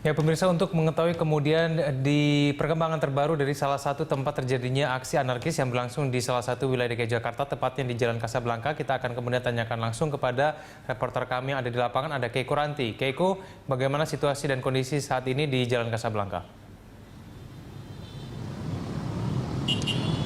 Ya pemirsa, untuk mengetahui kemudian di perkembangan terbaru dari salah satu tempat terjadinya aksi anarkis yang berlangsung di salah satu wilayah DKI Jakarta, tepatnya di Jalan Kasablanka, kita akan kemudian tanyakan langsung kepada reporter kami yang ada di lapangan, ada Keiko Ranti. Keiko, bagaimana situasi dan kondisi saat ini di Jalan Kasablanka?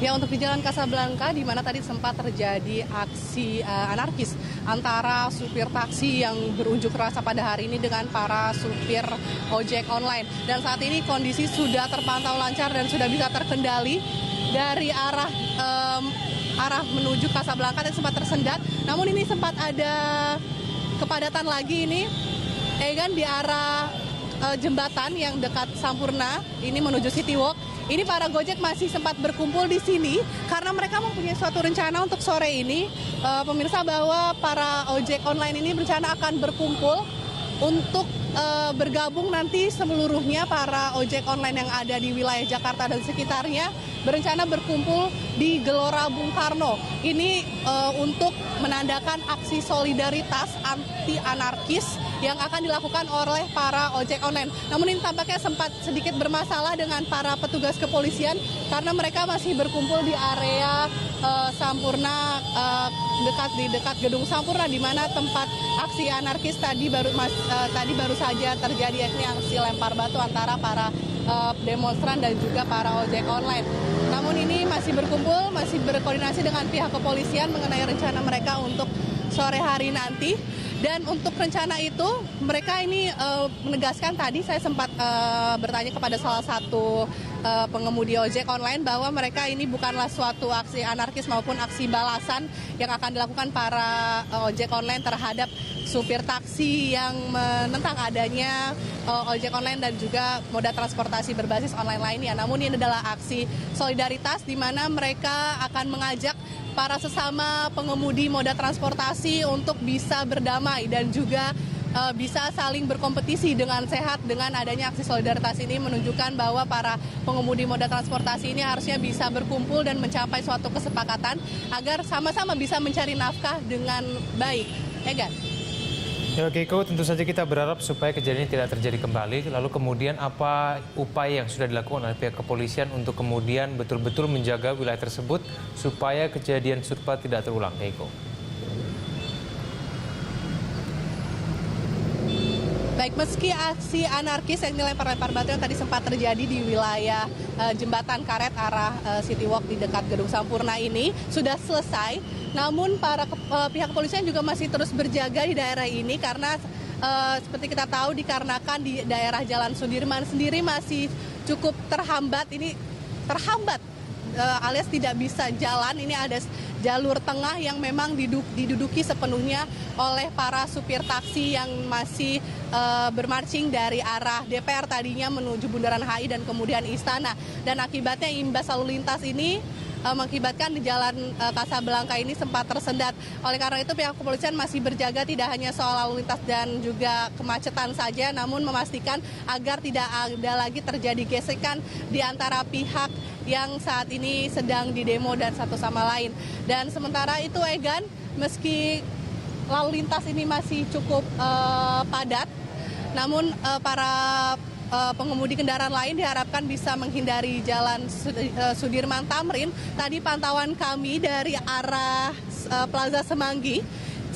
Ya, untuk di Jalan Kasablanka, di mana tadi sempat terjadi aksi anarkis antara supir taksi yang berunjuk rasa pada hari ini dengan para supir ojek online. Dan saat ini kondisi sudah terpantau lancar dan sudah bisa terkendali dari arah menuju Kasablanka dan sempat tersendat. Namun ini sempat ada kepadatan lagi ini, Egan, di arah jembatan yang dekat Sampurna ini menuju City Walk. Ini para Gojek masih sempat berkumpul di sini karena mereka mempunyai suatu rencana untuk sore ini. Pemirsa, bahwa para ojek online ini berencana akan berkumpul untuk bergabung nanti seluruhnya. Para ojek online yang ada di wilayah Jakarta dan sekitarnya berencana berkumpul di Gelora Bung Karno. Ini untuk menandakan aksi solidaritas anti anarkis yang akan dilakukan oleh para ojek online. Namun ini tampaknya sempat sedikit bermasalah dengan para petugas kepolisian karena mereka masih berkumpul di area Sampurna, dekat gedung Sampurna, di mana tempat aksi anarkis tadi baru saja terjadi, yakni aksi lempar batu antara para demonstran dan juga para ojek online. Namun ini masih berkumpul, masih berkoordinasi dengan pihak kepolisian mengenai rencana mereka untuk sore hari nanti. Dan untuk rencana itu, mereka ini menegaskan, tadi saya sempat bertanya kepada salah satu pengemudi ojek online bahwa mereka ini bukanlah suatu aksi anarkis maupun aksi balasan yang akan dilakukan para ojek online terhadap supir taksi yang menentang adanya ojek online dan juga moda transportasi berbasis online lainnya. Namun ini adalah aksi solidaritas di mana mereka akan mengajak para sesama pengemudi moda transportasi untuk bisa berdamai dan juga bisa saling berkompetisi dengan sehat. Dengan adanya aksi solidaritas ini menunjukkan bahwa para pengemudi moda transportasi ini harusnya bisa berkumpul dan mencapai suatu kesepakatan agar sama-sama bisa mencari nafkah dengan baik. Egan. Ya Keiko, tentu saja kita berharap supaya kejadian ini tidak terjadi kembali. Lalu kemudian apa upaya yang sudah dilakukan oleh pihak kepolisian untuk kemudian betul-betul menjaga wilayah tersebut supaya kejadian serupa tidak terulang, Keiko? Baik, meski aksi anarkis yang lempar-lempar batu yang tadi sempat terjadi di wilayah jembatan karet arah City Walk di dekat gedung Sampurna ini sudah selesai, namun para pihak kepolisian juga masih terus berjaga di daerah ini karena seperti kita tahu dikarenakan di daerah Jalan Sudirman sendiri masih cukup terhambat. Ini terhambat alias tidak bisa jalan. Ini ada jalur tengah yang memang diduduki sepenuhnya oleh para supir taksi yang masih bermarching dari arah DPR tadinya menuju Bundaran HI dan kemudian Istana. Dan akibatnya imbas lalu lintas ini mengakibatkan di Jalan Kasablanka ini sempat tersendat. Oleh karena itu pihak kepolisian masih berjaga tidak hanya soal lalu lintas dan juga kemacetan saja, namun memastikan agar tidak ada lagi terjadi gesekan di antara pihak yang saat ini sedang didemo dan satu sama lain. Dan sementara itu, Egan, meski lalu lintas ini masih cukup padat, namun para pengemudi kendaraan lain diharapkan bisa menghindari Jalan Sudirman Tamrin. Tadi pantauan kami dari arah Plaza Semanggi,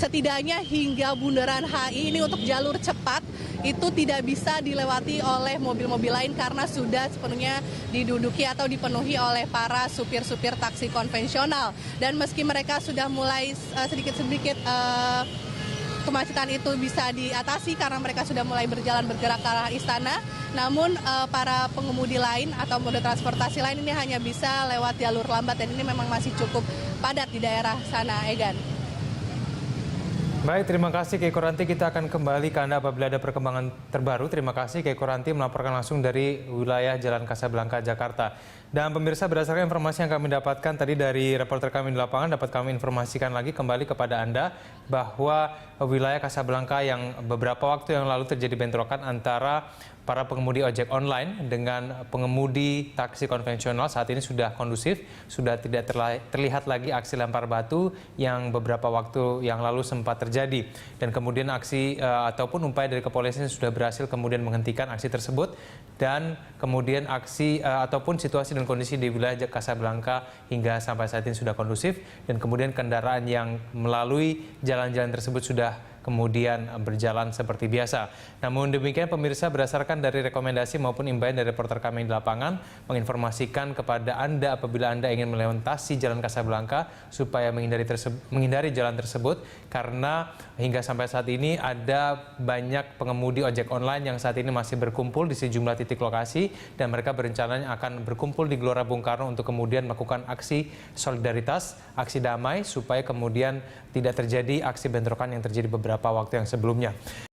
setidaknya hingga Bundaran HI ini untuk jalur cepat itu tidak bisa dilewati oleh mobil-mobil lain karena sudah sepenuhnya diduduki atau dipenuhi oleh para supir-supir taksi konvensional. Dan meski mereka sudah mulai sedikit-sedikit kemacetan itu bisa diatasi karena mereka sudah mulai bergerak ke arah Istana, namun para pengemudi lain atau moda transportasi lain ini hanya bisa lewat jalur lambat dan ini memang masih cukup padat di daerah sana, Egan. Baik, terima kasih Keiko Ranti. Kita akan kembali ke Anda apabila ada perkembangan terbaru. Terima kasih Keiko Ranti melaporkan langsung dari wilayah Jalan Kasablanka, Jakarta. Dan pemirsa, berdasarkan informasi yang kami dapatkan tadi dari reporter kami di lapangan, dapat kami informasikan lagi kembali kepada Anda bahwa wilayah Kasablanka yang beberapa waktu yang lalu terjadi bentrokan antara para pengemudi ojek online dengan pengemudi taksi konvensional saat ini sudah kondusif, sudah tidak terlihat lagi aksi lempar batu yang beberapa waktu yang lalu sempat terjadi terjadi. Dan kemudian aksi ataupun upaya dari kepolisian sudah berhasil kemudian menghentikan aksi tersebut, dan kemudian aksi ataupun situasi dan kondisi di wilayah Casablanca hingga sampai saat ini sudah kondusif, dan kemudian kendaraan yang melalui jalan-jalan tersebut sudah kemudian berjalan seperti biasa. Namun demikian pemirsa, berdasarkan dari rekomendasi maupun imbauan dari reporter kami di lapangan, menginformasikan kepada Anda apabila Anda ingin melewati jalan Casablanca supaya menghindari jalan tersebut, karena hingga sampai saat ini ada banyak pengemudi ojek online yang saat ini masih berkumpul di sejumlah titik lokasi, dan mereka berencananya akan berkumpul di Gelora Bung Karno untuk kemudian melakukan aksi solidaritas, aksi damai, supaya kemudian tidak terjadi aksi bentrokan yang terjadi beberapa waktu yang sebelumnya.